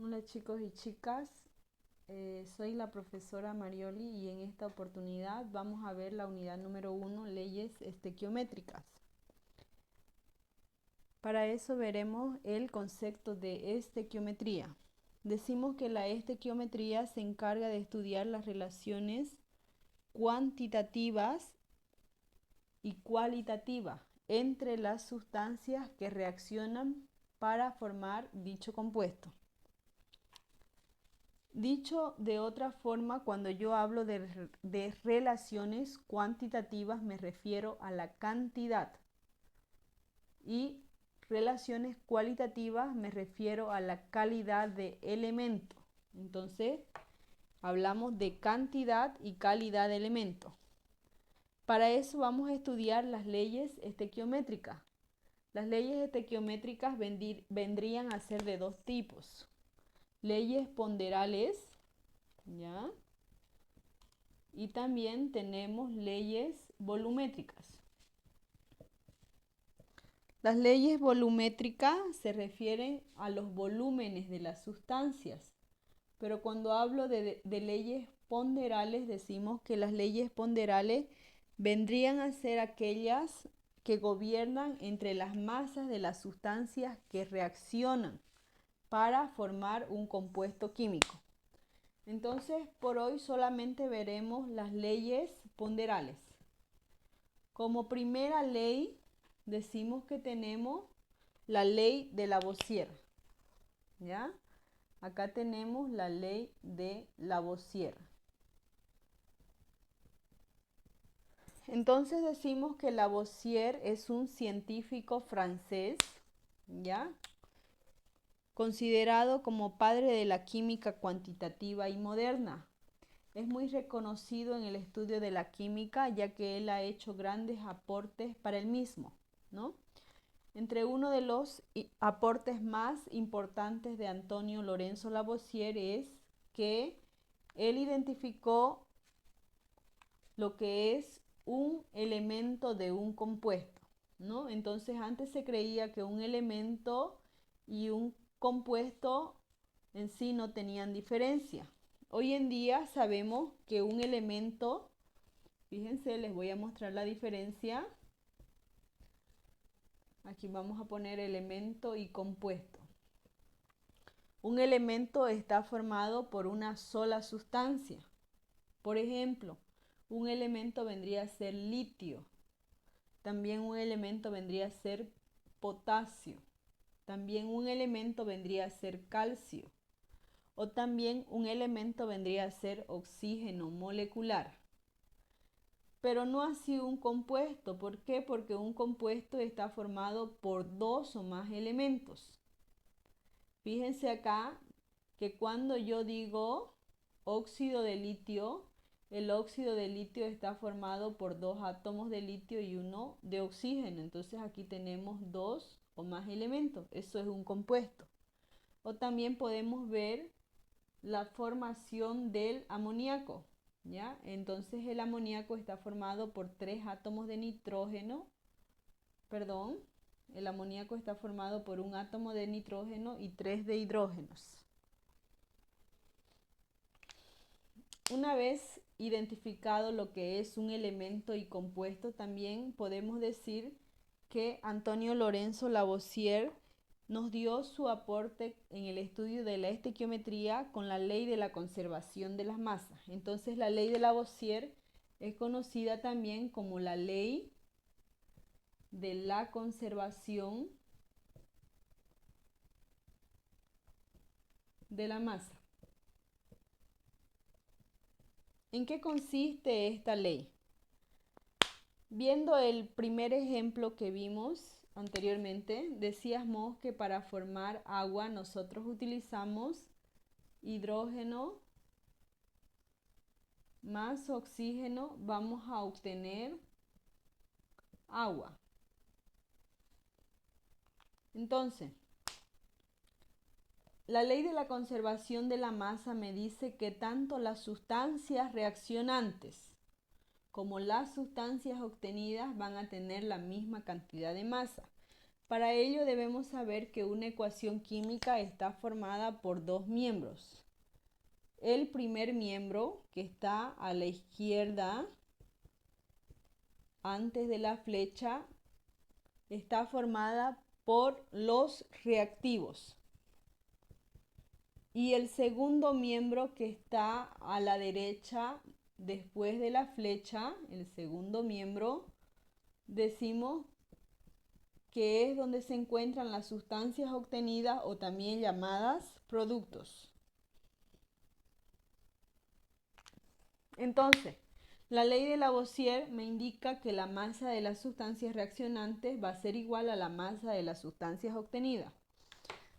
Hola chicos y chicas, soy la profesora Marioli y en esta oportunidad vamos a ver la unidad número 1, leyes estequiométricas. Para eso veremos el concepto de estequiometría. Decimos que la estequiometría se encarga de estudiar las relaciones cuantitativas y cualitativas entre las sustancias que reaccionan para formar dicho compuesto. Dicho de otra forma, cuando yo hablo de relaciones cuantitativas me refiero a la cantidad y relaciones cualitativas me refiero a la calidad de elemento. Entonces, hablamos de cantidad y calidad de elemento. Para eso vamos a estudiar las leyes estequiométricas. Las leyes estequiométricas vendrían a ser de dos tipos. Leyes ponderales, ¿ya? Y también tenemos leyes volumétricas. Las leyes volumétricas se refieren a los volúmenes de las sustancias, pero cuando hablo de leyes ponderales decimos que las leyes ponderales vendrían a ser aquellas que gobiernan entre las masas de las sustancias que reaccionan para formar un compuesto químico. Entonces, por hoy solamente veremos las leyes ponderales. Como primera ley, decimos que tenemos la ley de Lavoisier, ¿ya? Acá tenemos la ley de Lavoisier. Entonces decimos que Lavoisier es un científico francés, ¿ya? Considerado como padre de la química cuantitativa y moderna. Es muy reconocido en el estudio de la química, ya que él ha hecho grandes aportes para el mismo, ¿no? Entre uno de los aportes más importantes de Antonio Lorenzo Lavoisier es que él identificó lo que es un elemento de un compuesto, ¿no? Entonces antes se creía que un elemento y un compuesto en sí no tenían diferencia. Hoy en día sabemos que un elemento, fíjense, les voy a mostrar la diferencia. Aquí vamos a poner elemento y compuesto. Un elemento está formado por una sola sustancia. Por ejemplo, un elemento vendría a ser litio. También un elemento vendría a ser potasio. También un elemento vendría a ser calcio. O también un elemento vendría a ser oxígeno molecular. Pero no así un compuesto. ¿Por qué? Porque un compuesto está formado por dos o más elementos. Fíjense acá que cuando yo digo óxido de litio, el óxido de litio está formado por dos átomos de litio y uno de oxígeno. Entonces aquí tenemos dos o más elementos. Eso es un compuesto. O también podemos ver la formación del amoníaco, ¿ya? Entonces el amoníaco está formado por tres átomos de nitrógeno, perdón, el amoníaco está formado por un átomo de nitrógeno y tres de hidrógenos. Una vez identificado lo que es un elemento y compuesto, también podemos decir que Antonio Lorenzo Lavoisier nos dio su aporte en el estudio de la estequiometría con la ley de la conservación de las masas. Entonces la ley de Lavoisier es conocida también como la ley de la conservación de la masa. ¿En qué consiste esta ley? Viendo el primer ejemplo que vimos anteriormente, decíamos que para formar agua nosotros utilizamos hidrógeno más oxígeno, vamos a obtener agua. Entonces, la ley de la conservación de la masa me dice que tanto las sustancias reaccionantes como las sustancias obtenidas van a tener la misma cantidad de masa. Para ello debemos saber que una ecuación química está formada por dos miembros. El primer miembro, que está a la izquierda, antes de la flecha, está formada por los reactivos. Y el segundo miembro, que está a la derecha, después de la flecha, el segundo miembro, decimos que es donde se encuentran las sustancias obtenidas o también llamadas productos. Entonces, la ley de Lavoisier me indica que la masa de las sustancias reaccionantes va a ser igual a la masa de las sustancias obtenidas.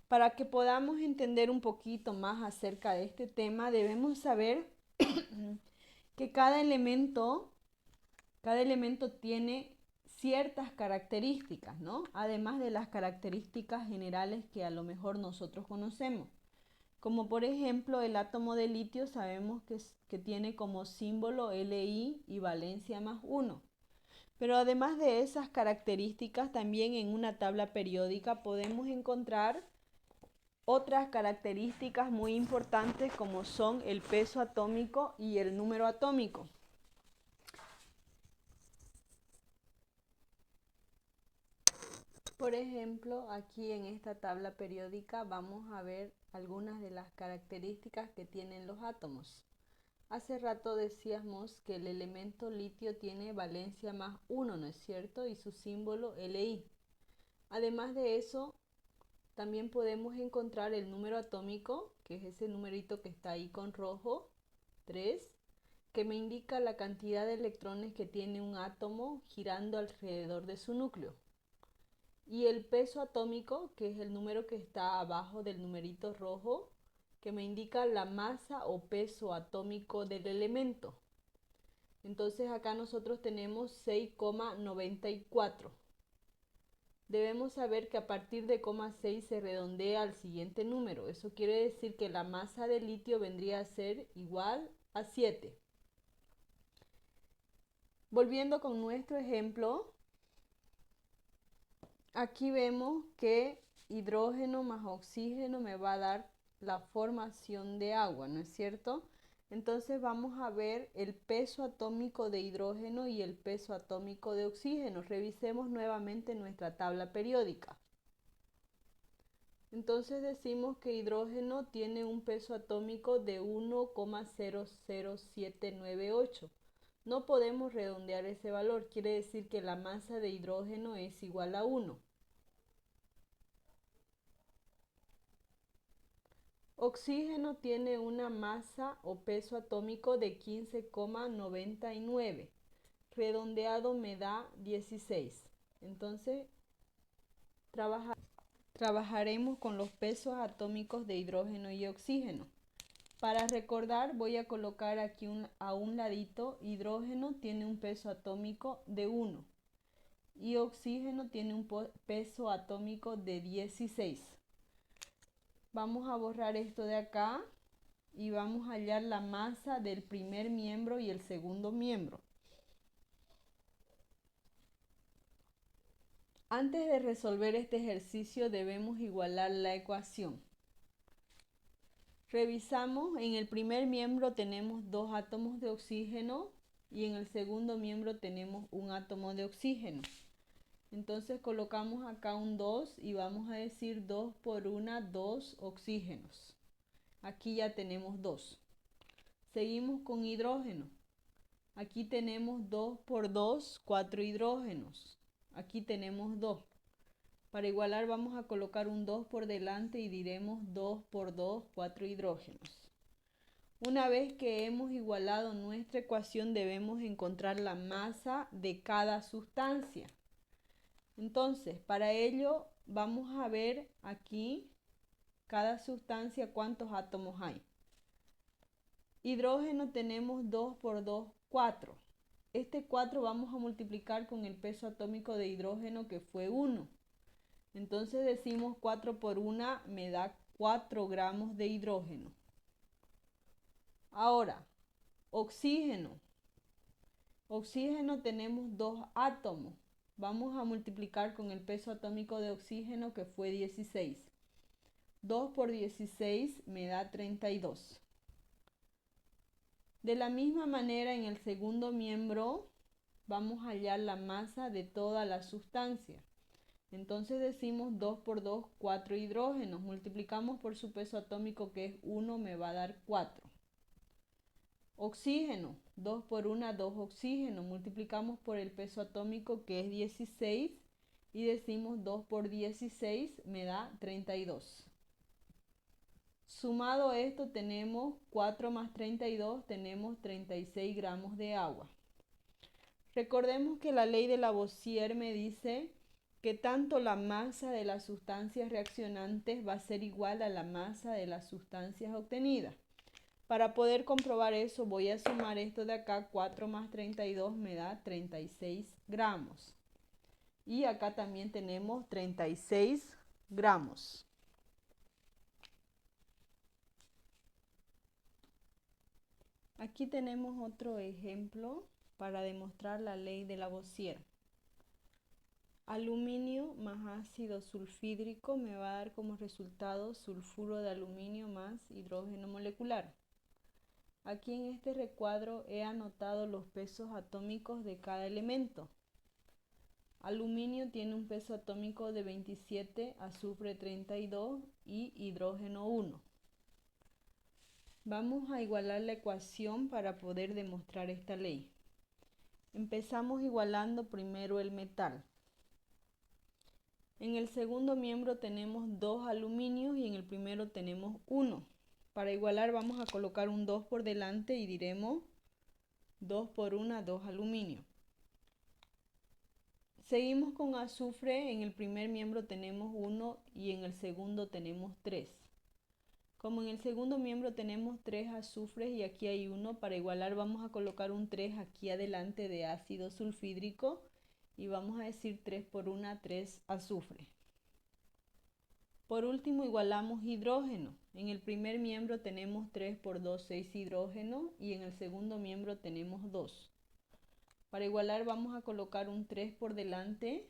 Para que podamos entender un poquito más acerca de este tema, debemos saber que cada elemento tiene ciertas características, ¿no? Además de las características generales que a lo mejor nosotros conocemos. Como por ejemplo el átomo de litio sabemos que tiene como símbolo Li y valencia +1. Pero además de esas características, también en una tabla periódica podemos encontrar otras características muy importantes como son el peso atómico y el número atómico. Por ejemplo, aquí en esta tabla periódica vamos a ver algunas de las características que tienen los átomos. Hace rato decíamos que el elemento litio tiene valencia +1, ¿no es cierto? Y su símbolo Li. Además de eso, también podemos encontrar el número atómico, que es ese numerito que está ahí con rojo, 3, que me indica la cantidad de electrones que tiene un átomo girando alrededor de su núcleo. Y el peso atómico, que es el número que está abajo del numerito rojo, que me indica la masa o peso atómico del elemento. Entonces acá nosotros tenemos 6,94. Debemos saber que a partir de 6 se redondea al siguiente número. Eso quiere decir que la masa de litio vendría a ser igual a 7. Volviendo con nuestro ejemplo, aquí vemos que hidrógeno más oxígeno me va a dar la formación de agua, ¿no es cierto? Entonces vamos a ver el peso atómico de hidrógeno y el peso atómico de oxígeno. Revisemos nuevamente nuestra tabla periódica. Entonces decimos que hidrógeno tiene un peso atómico de 1,00798. No podemos redondear ese valor, quiere decir que la masa de hidrógeno es igual a 1. Oxígeno tiene una masa o peso atómico de 15,99. Redondeado me da 16. Entonces trabajaremos con los pesos atómicos de hidrógeno y oxígeno. Para recordar voy a colocar aquí a un ladito, hidrógeno tiene un peso atómico de 1 y oxígeno tiene un peso atómico de 16. Vamos a borrar esto de acá y vamos a hallar la masa del primer miembro y el segundo miembro. Antes de resolver este ejercicio debemos igualar la ecuación. Revisamos, en el primer miembro tenemos 2 átomos de oxígeno y en el segundo miembro tenemos un átomo de oxígeno. Entonces colocamos acá un 2 y vamos a decir 2 por 1, 2 oxígenos. Aquí ya tenemos 2. Seguimos con hidrógeno. Aquí tenemos 2 por 2, 4 hidrógenos. Aquí tenemos 2. Para igualar vamos a colocar un 2 por delante y diremos 2 por 2, 4 hidrógenos. Una vez que hemos igualado nuestra ecuación debemos encontrar la masa de cada sustancia. Entonces, para ello vamos a ver aquí cada sustancia cuántos átomos hay. Hidrógeno tenemos 2 por 2, 4. Este 4 vamos a multiplicar con el peso atómico de hidrógeno que fue 1. Entonces decimos 4 por 1 me da 4 gramos de hidrógeno. Ahora, oxígeno. Oxígeno tenemos 2 átomos. vamos a multiplicar con el peso atómico de oxígeno que fue 16. 2 por 16 me da 32. De la misma manera, en el segundo miembro vamos a hallar la masa de toda la sustancia. Entonces decimos 2 por 2, 4 hidrógenos. Multiplicamos por su peso atómico que es 1, me va a dar 4. Oxígeno, 2 por 1, 2 oxígenos. Multiplicamos por el peso atómico que es 16 y decimos 2 por 16 me da 32. Sumado esto tenemos 4 más 32, tenemos 36 gramos de agua. Recordemos que la ley de Lavoisier me dice que tanto la masa de las sustancias reaccionantes va a ser igual a la masa de las sustancias obtenidas. Para poder comprobar eso voy a sumar esto de acá, 4 más 32 me da 36 gramos. Y acá también tenemos 36 gramos. Aquí tenemos otro ejemplo para demostrar la ley de Lavoisier. Aluminio más ácido sulfídrico me va a dar como resultado sulfuro de aluminio más hidrógeno molecular. Aquí en este recuadro he anotado los pesos atómicos de cada elemento. Aluminio tiene un peso atómico de 27, azufre 32 y hidrógeno 1. Vamos a igualar la ecuación para poder demostrar esta ley. Empezamos igualando primero el metal. En el segundo miembro tenemos 2 aluminios y en el primero tenemos 1. Para igualar vamos a colocar un 2 por delante y diremos 2 por 1, 2 aluminio. Seguimos con azufre, en el primer miembro tenemos 1 y en el segundo tenemos 3. Como en el segundo miembro tenemos 3 azufres y aquí hay 1, para igualar vamos a colocar un 3 aquí adelante de ácido sulfídrico y vamos a decir 3 por 1, 3 azufre. Por último igualamos hidrógeno. En el primer miembro tenemos 3 por 2, 6 hidrógeno y en el segundo miembro tenemos 2. Para igualar vamos a colocar un 3 por delante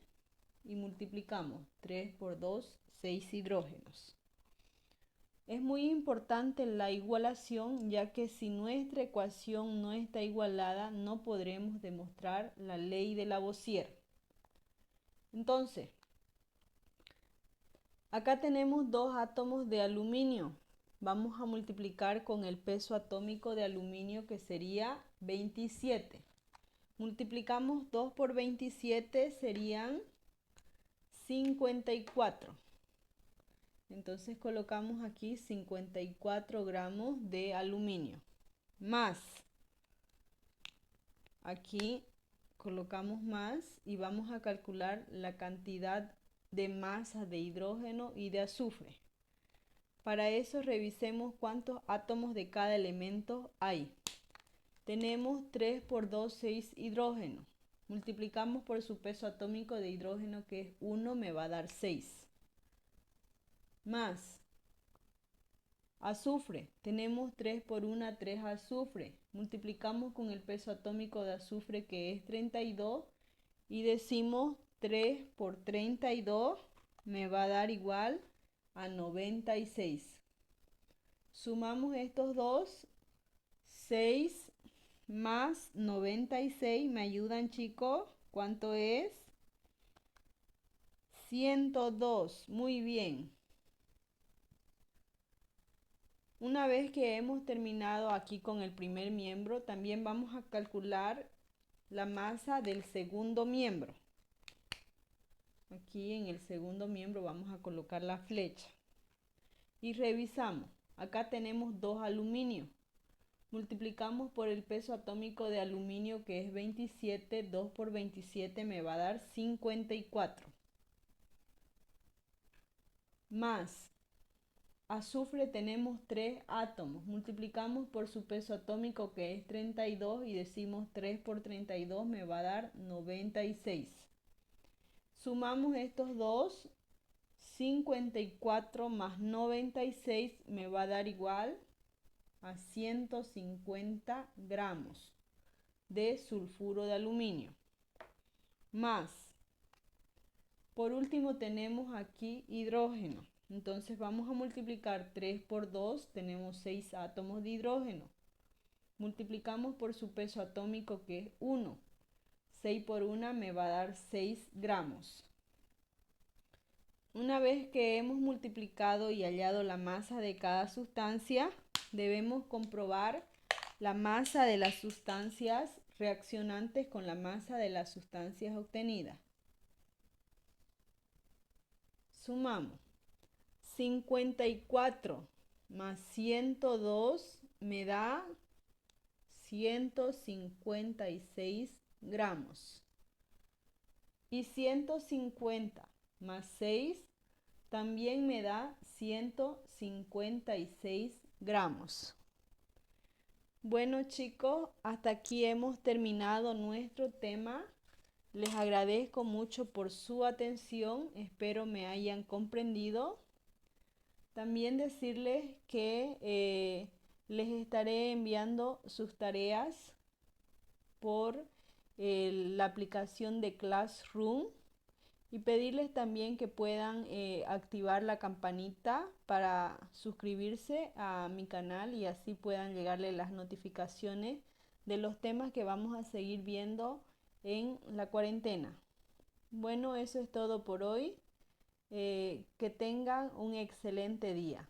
y multiplicamos 3 por 2, 6 hidrógenos. Es muy importante la igualación, ya que si nuestra ecuación no está igualada no podremos demostrar la ley de Lavoisier. Entonces, acá tenemos 2 átomos de aluminio. Vamos a multiplicar con el peso atómico de aluminio que sería 27. Multiplicamos 2 por 27 serían 54. Entonces colocamos aquí 54 gramos de aluminio. Más. Aquí colocamos más y vamos a calcular la cantidad de masa de hidrógeno y de azufre. Para eso revisemos cuántos átomos de cada elemento hay. Tenemos 3 por 2, 6 hidrógeno. Multiplicamos por su peso atómico de hidrógeno que es 1, me va a dar 6. Más azufre, tenemos 3 por 1, 3 azufre. Multiplicamos con el peso atómico de azufre que es 32 y decimos 3 por 32 me va a dar igual a 96. Sumamos estos dos, 6 más 96, ¿me ayudan chicos? ¿Cuánto es? 102, muy bien. Una vez que hemos terminado aquí con el primer miembro, también vamos a calcular la masa del segundo miembro. Aquí en el segundo miembro vamos a colocar la flecha. Y revisamos. Acá tenemos 2 aluminios. Multiplicamos por el peso atómico de aluminio que es 27. 2 por 27 me va a dar 54. Más azufre tenemos 3 átomos. Multiplicamos por su peso atómico que es 32 y decimos 3 por 32 me va a dar 96. Sumamos estos dos, 54 más 96 me va a dar igual a 150 gramos de sulfuro de aluminio. Más Por último tenemos aquí hidrógeno. Entonces vamos a multiplicar 3 por 2, tenemos 6 átomos de hidrógeno. Multiplicamos por su peso atómico que es 1. 6 por 1 me va a dar 6 gramos. Una vez que hemos multiplicado y hallado la masa de cada sustancia, debemos comprobar la masa de las sustancias reaccionantes con la masa de las sustancias obtenidas. Sumamos. 54 más 102 me da 156 gramos. Y 150 más 6 también me da 156 gramos. Bueno chicos, hasta aquí hemos terminado nuestro tema. Les agradezco mucho por su atención, espero me hayan comprendido. También decirles que les estaré enviando sus tareas por la aplicación de Classroom y pedirles también que puedan activar la campanita para suscribirse a mi canal y así puedan llegarle las notificaciones de los temas que vamos a seguir viendo en la cuarentena. Bueno, eso es todo por hoy. Que tengan un excelente día.